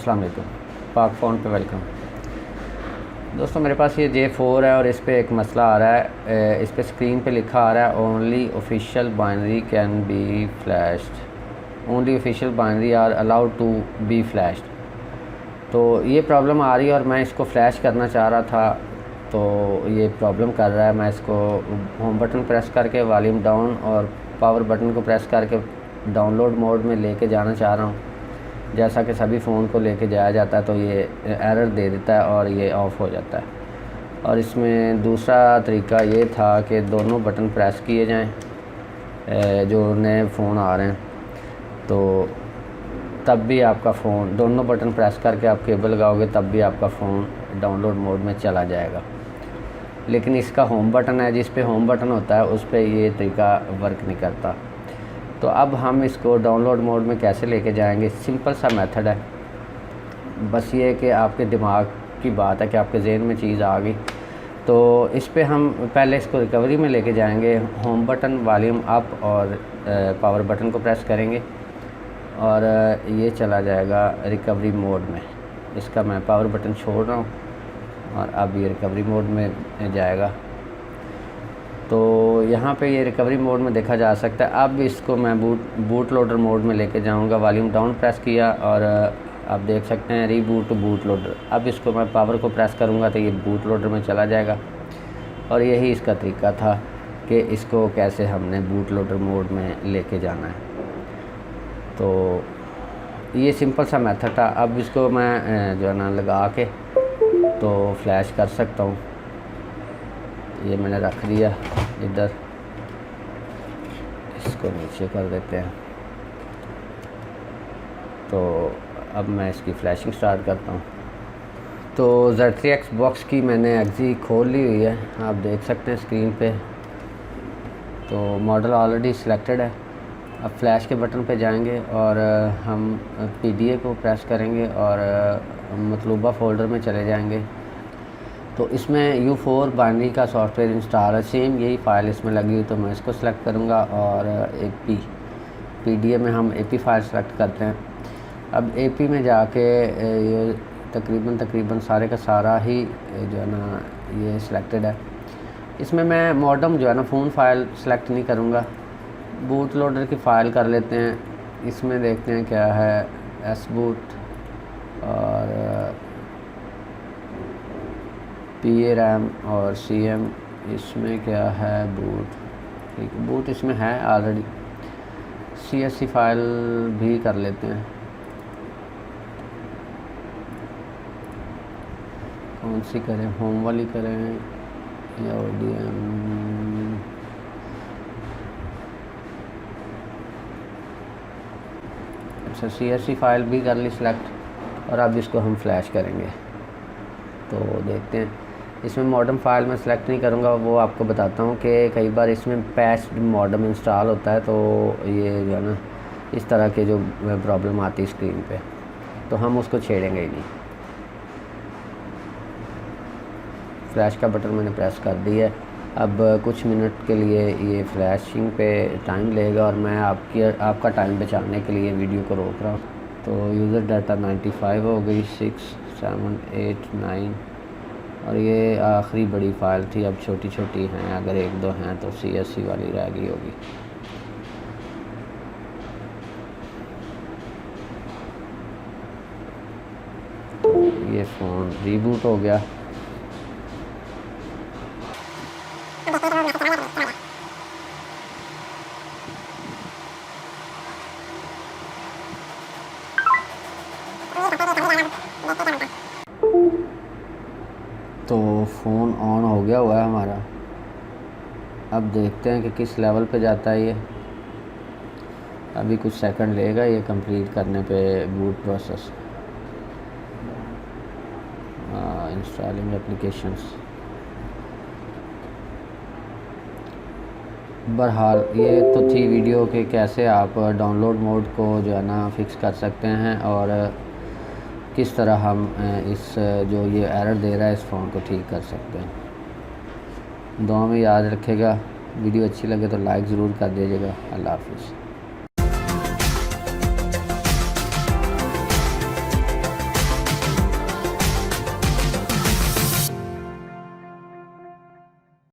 अस्सलाम वालेकुम, पाक फ़ोन पे वेलकम। दोस्तों मेरे पास ये J4 है और इस पे एक मसला आ रहा है। इस पे स्क्रीन पे लिखा आ रहा है only official binary can be flashed, only official binary are allowed to be flashed. तो ये प्रॉब्लम आ रही है और मैं इसको फ्लैश करना चाह रहा था, तो ये प्रॉब्लम कर रहा है। मैं इसको होम बटन प्रेस करके वॉल्यूम डाउन और पावर बटन को प्रेस करके डाउनलोड मोड में लेके जाना चाह रहा हूँ, जैसा कि सभी फ़ोन को लेके जाया जाता है। तो ये एरर दे देता है और ये ऑफ़ हो जाता है। और इसमें दूसरा तरीका ये था कि दोनों बटन प्रेस किए जाएं जो नए फ़ोन आ रहे हैं, तो तब भी आपका फ़ोन, दोनों बटन प्रेस करके आप केबल लगाओगे तब भी आपका फ़ोन डाउनलोड मोड में चला जाएगा। लेकिन इसका होम बटन है, जिस पे होम बटन होता है उस पे ये तरीका वर्क नहीं करता। तो अब हम इसको डाउनलोड मोड में कैसे लेके जाएंगे? सिंपल सा मेथड है, बस ये कि आपके दिमाग की बात है कि आपके जहन में चीज़ आ गई। तो इस पे हम पहले इसको रिकवरी में लेके जाएंगे। होम बटन, वॉल्यूम अप और पावर बटन को प्रेस करेंगे और ये चला जाएगा रिकवरी मोड में। इसका मैं पावर बटन छोड़ रहा हूँ और अब ये रिकवरी मोड में जाएगा। तो यहाँ पे ये रिकवरी मोड में देखा जा सकता है। अब इसको मैं बूट लोडर मोड में लेके जाऊँगा। वॉल्यूम डाउन प्रेस किया और आप देख सकते हैं रीबूट टू बूट लोडर। अब इसको मैं पावर को प्रेस करूँगा तो ये बूट लोडर में चला जाएगा। और यही इसका तरीका था कि इसको कैसे हमने बूट लोडर मोड में लेके जाना है। तो ये सिंपल सा मेथड था। अब इसको मैं जो है ना लगा के तो फ्लैश कर सकता हूँ। ये मैंने रख दिया इधर, इसको नीचे कर देते हैं। तो अब मैं इसकी फ्लैशिंग स्टार्ट करता हूँ। तो Z3X बॉक्स की मैंने एग्जी खोल ली हुई है, आप देख सकते हैं स्क्रीन पे। तो मॉडल ऑलरेडी सिलेक्टेड है। अब फ्लैश के बटन पे जाएंगे और हम PDA को प्रेस करेंगे और मतलूबा फ़ोल्डर में चले जाएंगे। तो इसमें U4 बाइनरी का सॉफ्टवेयर इंस्टॉल है, सेम यही फ़ाइल इसमें लगी हुई। तो मैं इसको सेलेक्ट करूँगा और PDA में हम AP फ़ाइल सेलेक्ट करते हैं। अब AP में जाके ये तकरीबन सारे का सारा ही जो है ना ये सिलेक्टेड है। इसमें मैं मॉडम जो है ना फ़ोन फाइल सेलेक्ट नहीं करूँगा, बूट लोडर की फ़ाइल कर लेते हैं। इसमें देखते हैं क्या है, SBoot और PA RAM और CM। इसमें क्या है, बूट, ठीक, बूट इसमें है ऑलरेडी। CSC फ़ाइल भी कर लेते हैं। कौन सी करें, होम वाली करें या ODM? अच्छा, CSC फ़ाइल भी कर ली सिलेक्ट। और अब इसको हम फ्लैश करेंगे। तो देखते हैं, इसमें मॉडम फाइल में सेलेक्ट नहीं करूँगा, वो आपको बताता हूँ कि कई बार इसमें पैच मॉडम इंस्टॉल होता है। तो ये जो है ना इस तरह के जो प्रॉब्लम आती है स्क्रीन पे, तो हम उसको छेड़ेंगे ही नहीं। फ्लैश का बटन मैंने प्रेस कर दिया है। अब कुछ मिनट के लिए ये फ्लैशिंग पे टाइम लेगा और मैं आपका टाइम बचाने के लिए वीडियो को रोक रहा हूँ। तो यूज़र डाटा 95 हो गई, 6, 7, 8, 9 और ये आखिरी बड़ी फ़ाइल थी। अब छोटी छोटी हैं, अगर एक दो हैं तो CSC वाली रह गई होगी। ये फ़ोन रीबूट हो गया। तो फ़ोन ऑन हो गया हुआ है हमारा। अब देखते हैं कि किस लेवल पे जाता है ये। अभी कुछ सेकंड लेगा ये कंप्लीट करने पे बूट प्रोसेस। Installing applications. बहरहाल ये तो थी वीडियो कि कैसे आप डाउनलोड मोड को जो है ना फिक्स कर सकते हैं और किस तरह हम इस जो ये एरर दे रहा है इस फ़ोन को ठीक कर सकते हैं। दुआ में याद रखेगा। वीडियो अच्छी लगे तो लाइक ज़रूर कर दीजिएगा। अल्लाह हाफ़िज़।